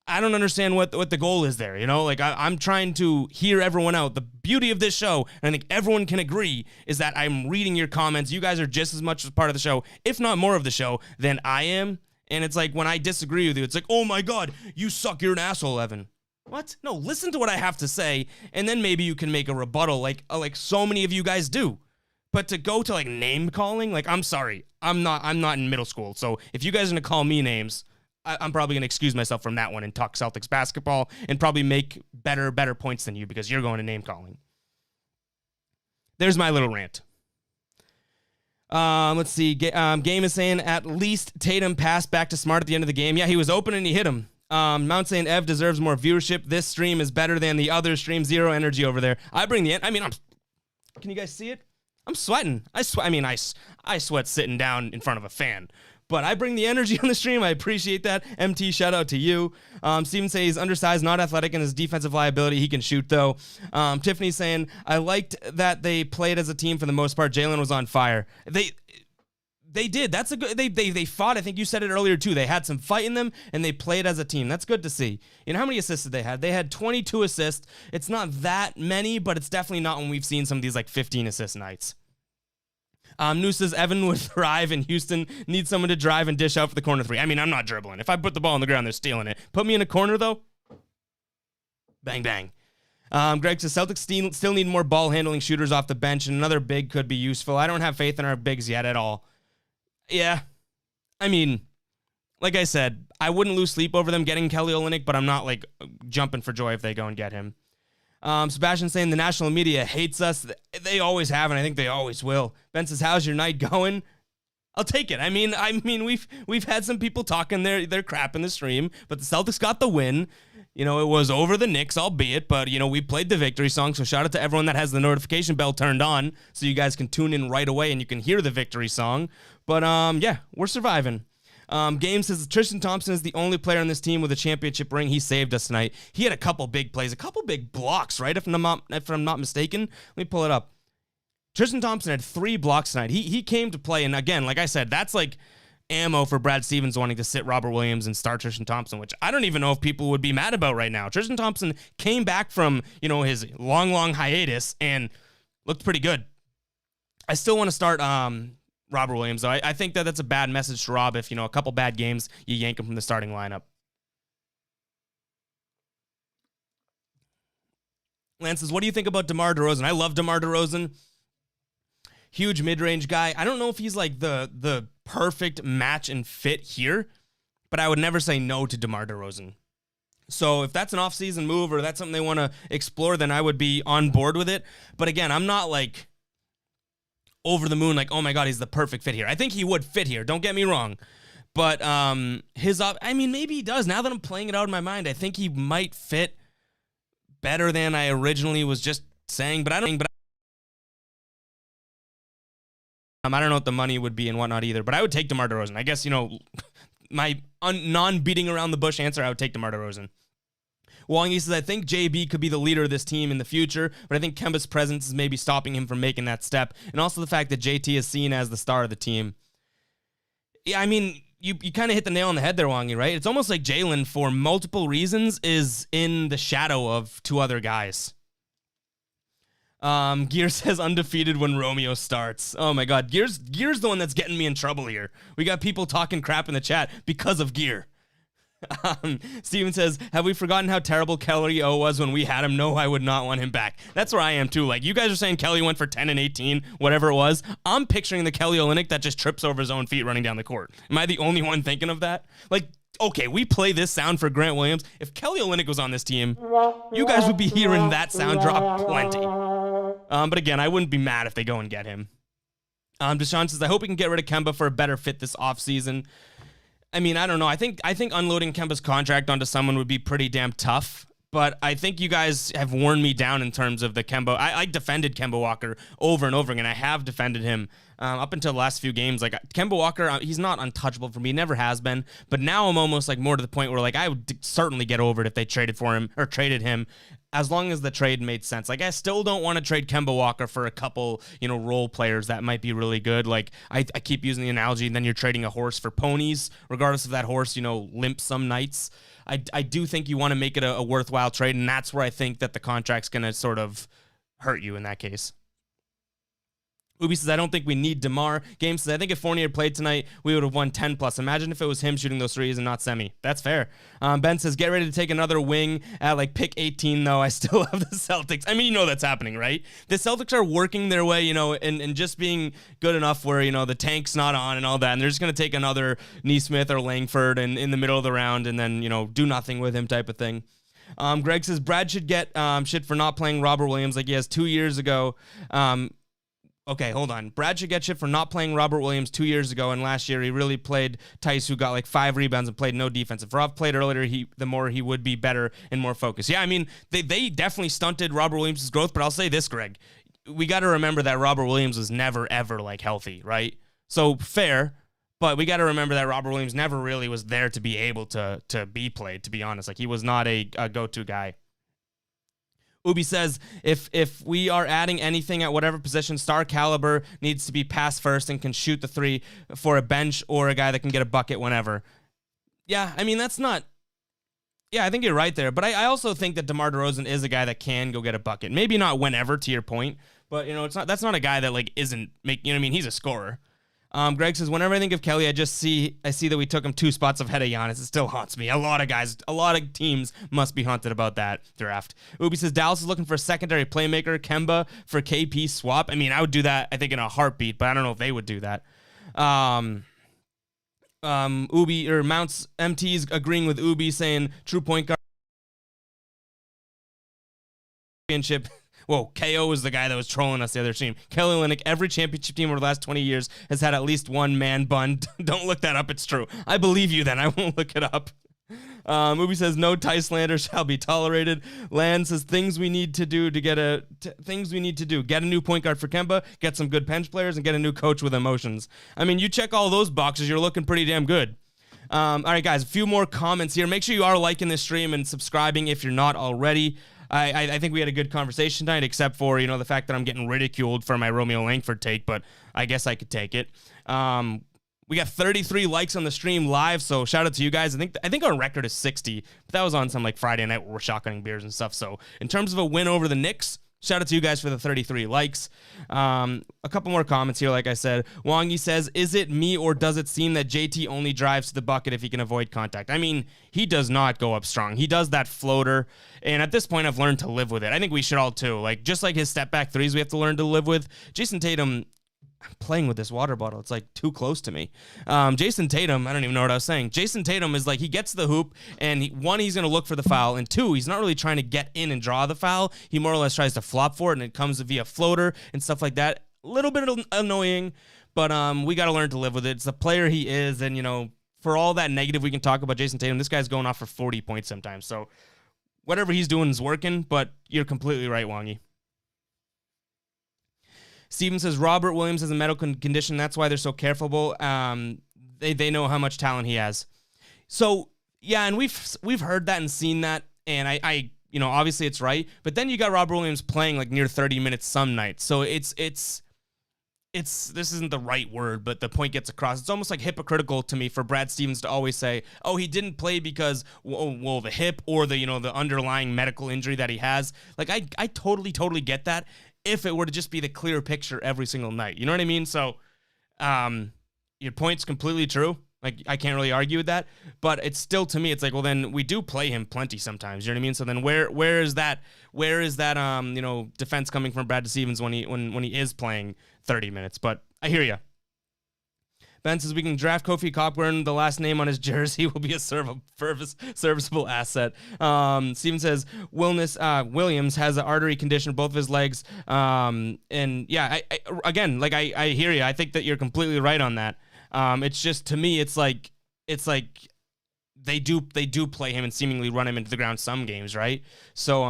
I don't understand what the goal is there, Like, I'm trying to hear everyone out. The beauty of this show, and I think everyone can agree, is that I'm reading your comments. You guys are just as much a part of the show, if not more of the show, than I am. And it's like, when I disagree with you, it's like, oh my God, you suck, you're an asshole, Evan. What? No, listen to what I have to say, and then maybe you can make a rebuttal like so many of you guys do. But to go to like name calling, like, I'm sorry, I'm not in middle school. So if you guys are gonna call me names, I'm probably gonna excuse myself from that one and talk Celtics basketball and probably make better points than you because you're going to name calling. There's my little rant. Let's see. Game is saying at least Tatum passed back to Smart at the end of the game. Yeah, he was open and he hit him. Mount saying Ev deserves more viewership. This stream is better than the other stream. Zero energy over there. I bring the. Can you guys see it? I'm sweating. I sweat sitting down in front of a fan. But I bring the energy on the stream. I appreciate that. MT, shout out to you. Steven says he's undersized, not athletic, and his defensive liability. He can shoot, though. Tiffany's saying, I liked that they played as a team for the most part. Jaylen was on fire. They did. That's a good. They fought. I think you said it earlier too. They had some fight in them, and they played as a team. That's good to see. How many assists did they have? They had 22 assists. It's not that many, but it's definitely not when we've seen some of these like 15 assist nights. New says Evan would thrive in Houston. Needs someone to drive and dish out for the corner three. I'm not dribbling. If I put the ball on the ground, they're stealing it. Put me in a corner though. Bang bang. Greg says Celtics still need more ball handling shooters off the bench, and another big could be useful. I don't have faith in our bigs yet at all. Yeah, like I said, I wouldn't lose sleep over them getting Kelly Olynyk, but I'm not like jumping for joy if they go and get him. Sebastian saying the national media hates us. They always have, and I think they always will. Ben says, how's your night going? I'll take it. We've had some people talking their crap in the stream, but the Celtics got the win. It was over the Knicks, albeit, but, we played the victory song, so shout out to everyone that has the notification bell turned on so you guys can tune in right away and you can hear the victory song. But, yeah, we're surviving. Game says Tristan Thompson is the only player on this team with a championship ring. He saved us tonight. He had a couple big plays, a couple big blocks, right? If I'm not mistaken. Let me pull it up. Tristan Thompson had 3 blocks tonight. He came to play, and again, like I said, that's like ammo for Brad Stevens wanting to sit Robert Williams and start Tristan Thompson, which I don't even know if people would be mad about right now. Tristan Thompson came back from, his long hiatus and looked pretty good. I still want to start Robert Williams, though. I think that's a bad message to Rob if, a couple bad games, you yank him from the starting lineup. Lance says, what do you think about DeMar DeRozan? I love DeMar DeRozan. Huge mid-range guy. I don't know if he's like the perfect match and fit here, but I would never say no to DeMar DeRozan. So if that's an off-season move or that's something they want to explore, then I would be on board with it. But again, I'm not like over the moon, like, oh my God, he's the perfect fit here. I think he would fit here. Don't get me wrong. But maybe he does. Now that I'm playing it out in my mind, I think he might fit better than I originally was just saying. But I don't know what the money would be and whatnot either. But I would take DeMar DeRozan. I guess, my non-beating around the bush answer, I would take DeMar DeRozan. Wongi says, I think JB could be the leader of this team in the future, but I think Kemba's presence is maybe stopping him from making that step. And also the fact that JT is seen as the star of the team. Yeah, you kind of hit the nail on the head there, Wongi, right? It's almost like Jaylen, for multiple reasons, is in the shadow of 2 other guys. Gear says undefeated when Romeo starts. Oh my God, Gear's the one that's getting me in trouble here. We got people talking crap in the chat because of Gear. Steven says, have we forgotten how terrible Kelly O was when we had him? No, I would not want him back. That's where I am too. Like, you guys are saying Kelly went for 10 and 18, whatever it was. I'm picturing the Kelly Olynyk that just trips over his own feet running down the court. Am I the only one thinking of that? Like, okay, we play this sound for Grant Williams. If Kelly Olynyk was on this team, you guys would be hearing that sound drop plenty. But again, I wouldn't be mad if they go and get him. Deshaun says, I hope we can get rid of Kemba for a better fit this offseason. I don't know. I think unloading Kemba's contract onto someone would be pretty damn tough. But I think you guys have worn me down in terms of the Kemba. I defended Kemba Walker over and over again. I have defended him up until the last few games. Like, Kemba Walker, he's not untouchable for me. He never has been. But now I'm almost like more to the point where, like, I would certainly get over it if they traded for him or traded him. as long as the trade made sense. Like, I still don't want to trade Kemba Walker for a couple, role players that might be really good. Like, I keep using the analogy, and then you're trading a horse for ponies, regardless if that horse, limps some nights. I do think you want to make it a worthwhile trade, and that's where I think that the contract's going to sort of hurt you in that case. Ubi says, I don't think we need DeMar. Game says, I think if Fournier had played tonight, we would have won 10+. Imagine if it was him shooting those threes and not Semi. That's fair. Ben says, get ready to take another wing at like pick 18, though. I still have the Celtics. I mean, that's happening, right? The Celtics are working their way, and just being good enough where, the tank's not on and all that. And they're just going to take another Nesmith or Langford and in the middle of the round and then, do nothing with him type of thing. Greg says, Brad should get shit for not playing Robert Williams like he has 2 years ago. Okay, hold on. Brad should get shit for not playing Robert Williams 2 years ago, and last year he really played Tice, who got like 5 rebounds and played no defense. If Rob played earlier, the more he would be better and more focused. Yeah, I mean, they definitely stunted Robert Williams' growth, but I'll say this, Greg. We got to remember that Robert Williams was never, ever, like, healthy, right? So, fair, but we got to remember that Robert Williams never really was there to be able to be played, to be honest. Like, he was not a go-to guy. Ubi says, if we are adding anything at whatever position, star caliber needs to be pass first and can shoot the three for a bench or a guy that can get a bucket whenever. Yeah, I mean, that's not... Yeah, I think you're right there. But I also think that DeMar DeRozan is a guy that can go get a bucket. Maybe not whenever, to your point. But, that's not a guy that, like, isn't... He's a scorer. Greg says, whenever I think of Kelly, I see that we took him 2 spots ahead of Giannis. It still haunts me. A lot of teams must be haunted about that draft. Ubi says, Dallas is looking for a secondary playmaker. Kemba for KP swap. I mean, I would do that, I think, in a heartbeat, but I don't know if they would do that. Ubi, or Mounts MT's agreeing with Ubi, saying true point guard championship. Whoa, KO is the guy that was trolling us the other team. Kelly Olynyk, every championship team over the last 20 years has had at least one man bun. Don't look that up, it's true. I believe you then, I won't look it up. Ubi says, no tie slander shall be tolerated. Land says, things we need to do. Get a new point guard for Kemba, get some good bench players, and get a new coach with emotions. I mean, you check all those boxes, you're looking pretty damn good. All right, guys, a few more comments here. Make sure you are liking this stream and subscribing if you're not already. I think we had a good conversation tonight, except for, the fact that I'm getting ridiculed for my Romeo Langford take, but I guess I could take it. We got 33 likes on the stream live, so shout out to you guys. I think our record is 60, but that was on some like Friday night where we're shotgunning beers and stuff. So in terms of a win over the Knicks, shout out to you guys for the 33 likes. A couple more comments here, like I said. Wangi says, is it me or does it seem that JT only drives to the bucket if he can avoid contact? I mean, he does not go up strong. He does that floater, and at this point, I've learned to live with it. I think we should all too. Like, just like his step back threes we have to learn to live with. Jason Tatum... I'm playing with this water bottle. It's like too close to me. Jason Tatum, I don't even know what I was saying. Jason Tatum is like, he gets the hoop, and he's going to look for the foul, and 2, he's not really trying to get in and draw the foul. He more or less tries to flop for it, and it comes via floater and stuff like that. A little bit annoying, but we got to learn to live with it. It's the player he is, and, for all that negative we can talk about Jason Tatum, this guy's going off for 40 points sometimes. So whatever he's doing is working, but you're completely right, Wangi. Steven says, Robert Williams has a medical condition. That's why they're so careful. They know how much talent he has. So, yeah, and we've heard that and seen that, and I obviously it's right. But then you got Robert Williams playing like near 30 minutes some nights. So it's this isn't the right word, but the point gets across. It's almost like hypocritical to me for Brad Stevens to always say, oh, he didn't play because, well, the hip or the underlying medical injury that he has. Like, I totally get that. If it were to just be the clear picture every single night. You know what I mean? So your point's completely true. Like, I can't really argue with that. But it's still, to me, it's like, well, then we do play him plenty sometimes. You know what I mean? So then where is that defense coming from Brad Stevens when he is playing 30 minutes? But I hear you. Ben says we can draft Kofi Cockburn. The last name on his jersey will be a serviceable asset. Steven says Williams has an artery condition in both of his legs. And yeah, I hear you. I think that you're completely right on that. It's just, to me, it's like they do play him and seemingly run him into the ground some games, right? So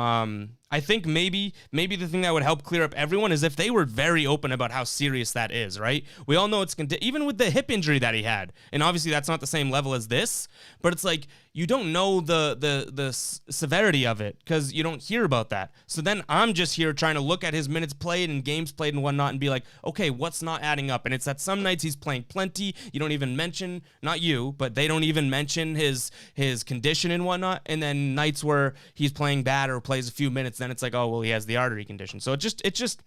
I think maybe the thing that would help clear up everyone is if they were very open about how serious that is, right? We all know it's even with the hip injury that he had, and obviously that's not the same level as this, but it's like you don't know the severity of it because you don't hear about that. So then I'm just here trying to look at his minutes played and games played and whatnot and be like, okay, what's not adding up? And it's that some nights he's playing plenty. You don't even mention, not you, but they don't even mention his condition and whatnot. And then nights where he's playing bad or plays a few minutes, then it's like, oh, well, he has the artery condition. So it just,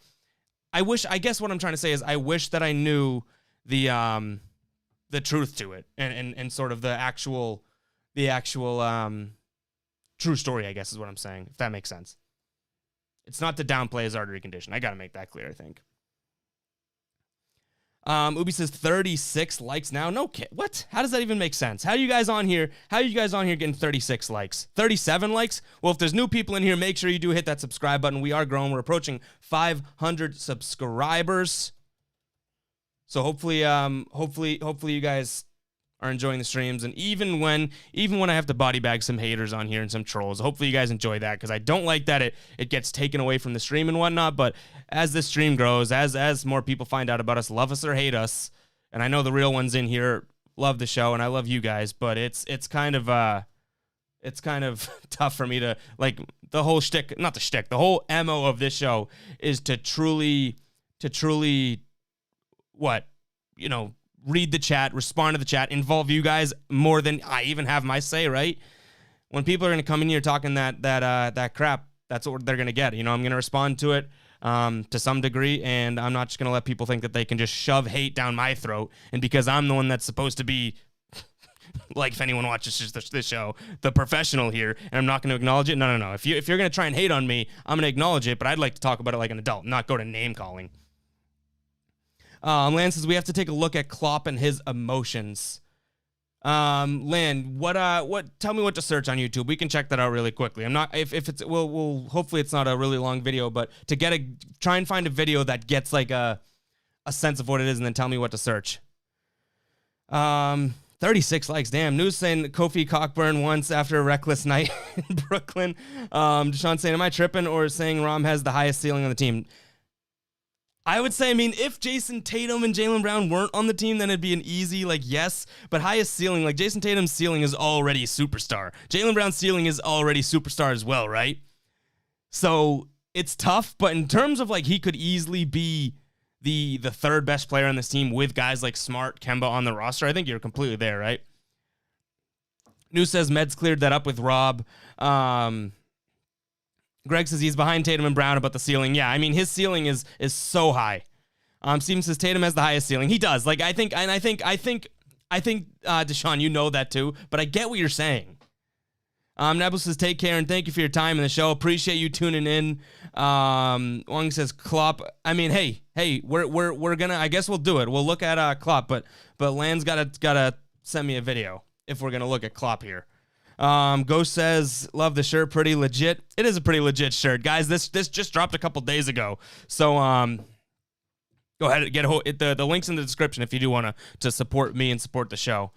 I guess what I'm trying to say is I wish that I knew the truth to it and sort of the actual true story, I guess is what I'm saying, if that makes sense. It's not to downplay his artery condition. I got to make that clear, I think. Ubi says 36 likes now. No kid. What? How does that even make sense? How are you guys on here getting 36 likes? 37 likes? Well, if there's new people in here, make sure you do hit that subscribe button. We are growing. We're approaching 500 subscribers. So hopefully you guys are enjoying the streams, and even when I have to body bag some haters on here and some trolls, hopefully you guys enjoy that, because I don't like that it gets taken away from the stream and whatnot. But as this stream grows, as more people find out about us, love us or hate us, and I know the real ones in here love the show, and I love you guys, but it's kind of tough for me to, like, the whole shtick, not the shtick, the whole MO of this show is to truly what, you know, read the chat, respond to the chat, involve you guys more than I even have my say, right? When people are going to come in here talking that crap, that's what they're going to get. You know, I'm going to respond to it to some degree, and I'm not just going to let people think that they can just shove hate down my throat, and because I'm the one that's supposed to be, like, if anyone watches this show, the professional here, and I'm not going to acknowledge it. No. If you're going to try and hate on me, I'm going to acknowledge it, but I'd like to talk about it like an adult, not go to name calling. Lan says we have to take a look at Klopp and his emotions. Lan, tell me what to search on YouTube. We can check that out really quickly. I'm not, if it's, we'll hopefully it's not a really long video, but to try and find a video that gets like a sense of what it is, and then tell me what to search. 36 likes, damn. News saying Kofi Cockburn once after a reckless night in Brooklyn. Deshaun saying, am I tripping, or saying Rom has the highest ceiling on the team? I would say, I mean, if Jason Tatum and Jaylen Brown weren't on the team, then it'd be an easy, like, yes. But highest ceiling, like, Jason Tatum's ceiling is already superstar. Jaylen Brown's ceiling is already superstar as well, right? So it's tough, but in terms of, like, he could easily be the third best player on this team with guys like Smart, Kemba on the roster. I think you're completely there, right? News says Meds cleared that up with Rob. Greg says he's behind Tatum and Brown about the ceiling. Yeah, I mean, his ceiling is so high. Steven says Tatum has the highest ceiling. He does. Like, I think, Deshaun, you know that too, but I get what you're saying. Nebula says, take care and thank you for your time in the show. Appreciate you tuning in. Wong says, Klopp. I mean, hey, we're gonna, I guess we'll do it. We'll look at Klopp, but Lan's gotta send me a video if we're gonna look at Klopp here. Ghost says, love the shirt, pretty legit. It is a pretty legit shirt, guys. This just dropped a couple days ago, so go ahead and get the links in the description if you do want to support me and support the show.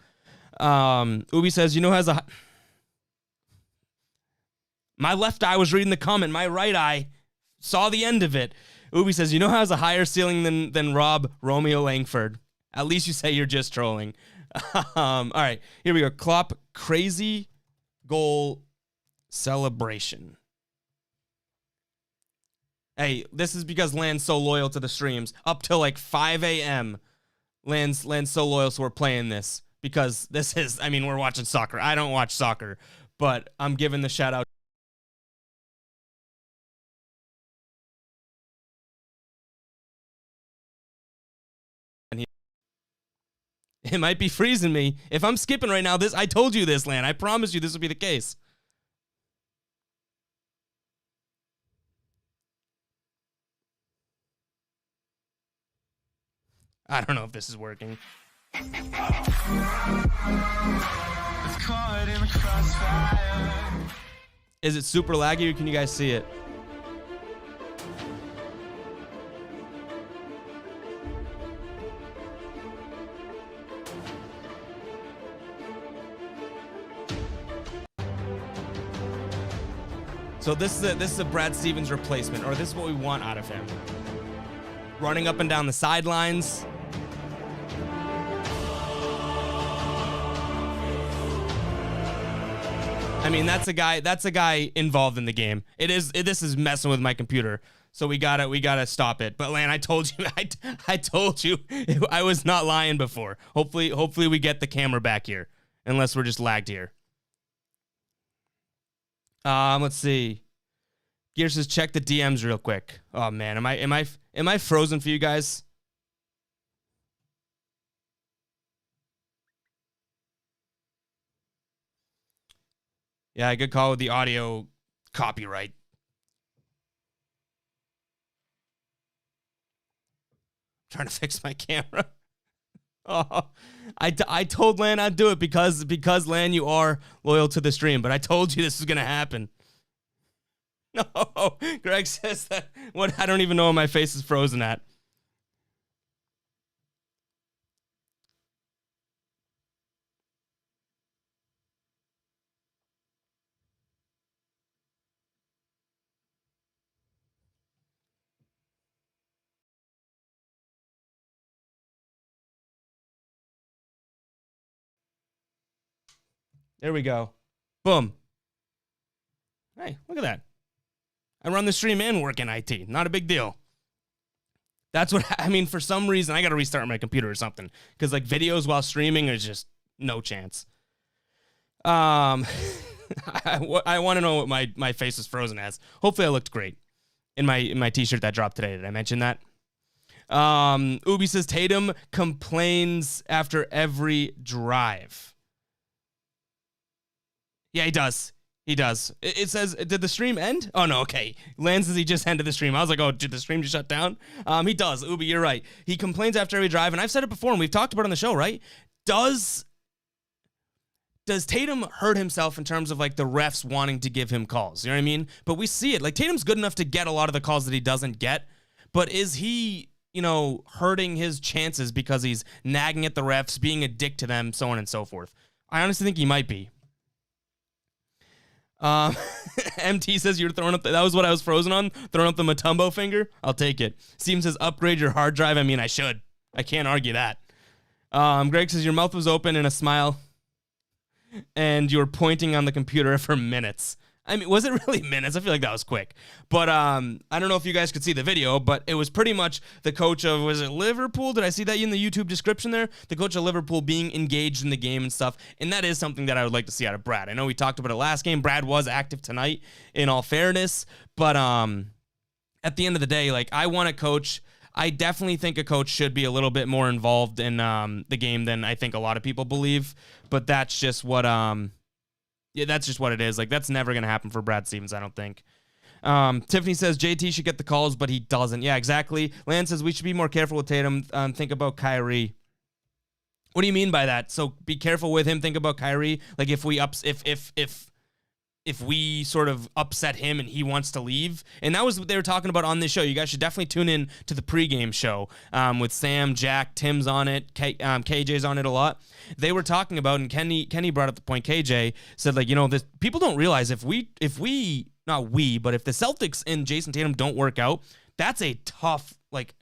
Ubi says, you know, has a, my left eye was reading the comment, my right eye saw the end of it. Ubi says, you know, has a higher ceiling than Romeo Langford. At least you say you're just trolling. All right, here we go. Klopp crazy goal celebration. Hey, this is because Lan's so loyal to the streams. Up till like 5 a.m. Lan's so loyal, so we're playing this. Because this is, I mean, we're watching soccer. I don't watch soccer, but I'm giving the shout out. It might be freezing me. If I'm skipping right now, I told you this, Lan. I promise you this will be the case. I don't know if this is working. Is it super laggy, or can you guys see it? So this is a Brad Stevens replacement, or this is what we want out of him. Running up and down the sidelines. I mean, that's a guy involved in the game. This is messing with my computer. So we gotta stop it. But Lan, I told you, I told you I was not lying before. Hopefully we get the camera back here. Unless we're just lagged here. Let's see. Gear says check the DMs real quick. Oh man, am I frozen for you guys? Yeah, good call with the audio copyright. Trying to fix my camera. Oh, I told Lan I'd do it because Lan, you are loyal to the stream, but I told you this was gonna happen. No, Greg says that. What? I don't even know where my face is frozen at. There we go. Boom. Hey, look at that. I run the stream and work in IT. Not a big deal. That's what, I mean, for some reason, I got to restart my computer or something. Because, like, videos while streaming is just no chance. I want to know what my face is frozen as. Hopefully I looked great in my t-shirt that dropped today. Did I mention that? Ubi says Tatum complains after every drive. Yeah, he does. He does. It says, did the stream end? Oh, no, okay. Lan says he just ended the stream. I was like, oh, did the stream just shut down? He does. Ubi, you're right. He complains after every drive, and I've said it before, and we've talked about it on the show, right? Does Tatum hurt himself in terms of, like, the refs wanting to give him calls? You know what I mean? But we see it. Like, Tatum's good enough to get a lot of the calls that he doesn't get, but is he, you know, hurting his chances because he's nagging at the refs, being a dick to them, so on and so forth? I honestly think he might be. MT says you're throwing up, that was what I was frozen on, throwing up the Mutombo finger. I'll take it. Steam says upgrade your hard drive. I mean, I should. I can't argue that. Greg says your mouth was open in a smile and you were pointing on the computer for minutes. I mean, was it really minutes? I feel like that was quick. But I don't know if you guys could see the video, but it was pretty much the coach of, was it Liverpool? Did I see that in the YouTube description there? The coach of Liverpool being engaged in the game and stuff. And that is something that I would like to see out of Brad. I know we talked about it last game. Brad was active tonight, in all fairness. But at the end of the day, like, I want a coach. I definitely think a coach should be a little bit more involved in the game than I think a lot of people believe. But that's just what... Yeah, that's just what it is. Like, that's never going to happen for Brad Stevens, I don't think. Tiffany says JT should get the calls, but he doesn't. Yeah, exactly. Lance says we should be more careful with Tatum. Think about Kyrie. What do you mean by that? So be careful with him. Think about Kyrie. Like, if we sort of upset him and he wants to leave. And that was what they were talking about on this show. You guys should definitely tune in to the pregame show with Sam, Jack, Tim's on it, KJ's on it a lot. They were talking about, and Kenny brought up the point, KJ said, like, you know, this, people don't realize if the Celtics and Jason Tatum don't work out, that's a tough, like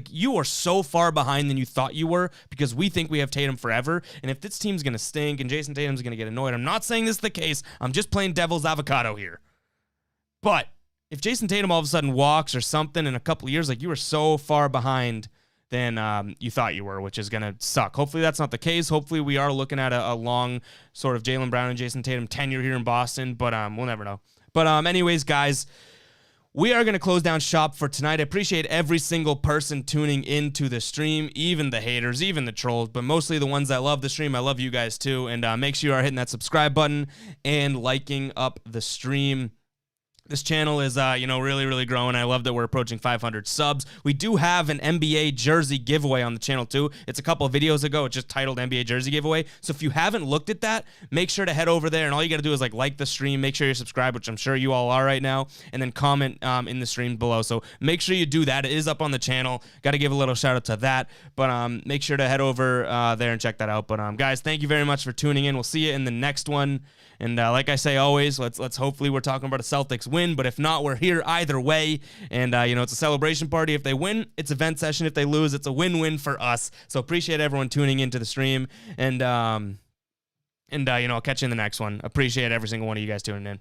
you are so far behind than you thought you were because we think we have Tatum forever. And if this team's going to stink and Jason Tatum's going to get annoyed, I'm not saying this is the case. I'm just playing devil's avocado here. But if Jason Tatum all of a sudden walks or something in a couple of years, like, you are so far behind than you thought you were, which is going to suck. Hopefully that's not the case. Hopefully we are looking at a long sort of Jaylen Brown and Jason Tatum tenure here in Boston, but we'll never know. But anyways, guys, we are going to close down shop for tonight. I appreciate every single person tuning into the stream, even the haters, even the trolls, but mostly the ones that love the stream. I love you guys too, and make sure you are hitting that subscribe button and liking up the stream. This channel is, really, really growing. I love that we're approaching 500 subs. We do have an NBA jersey giveaway on the channel too. It's a couple of videos ago. It's just titled NBA jersey giveaway. So if you haven't looked at that, make sure to head over there. And all you got to do is like the stream. Make sure you're subscribed, which I'm sure you all are right now. And then comment in the stream below. So make sure you do that. It is up on the channel. Got to give a little shout out to that. But make sure to head over there and check that out. But guys, thank you very much for tuning in. We'll see you in the next one. And like I say always, let's hopefully we're talking about a Celtics win, but if not, we're here either way. And it's a celebration party. If they win, it's a vent session. If they lose, it's a win-win for us. So appreciate everyone tuning into the stream. And I'll catch you in the next one. Appreciate every single one of you guys tuning in.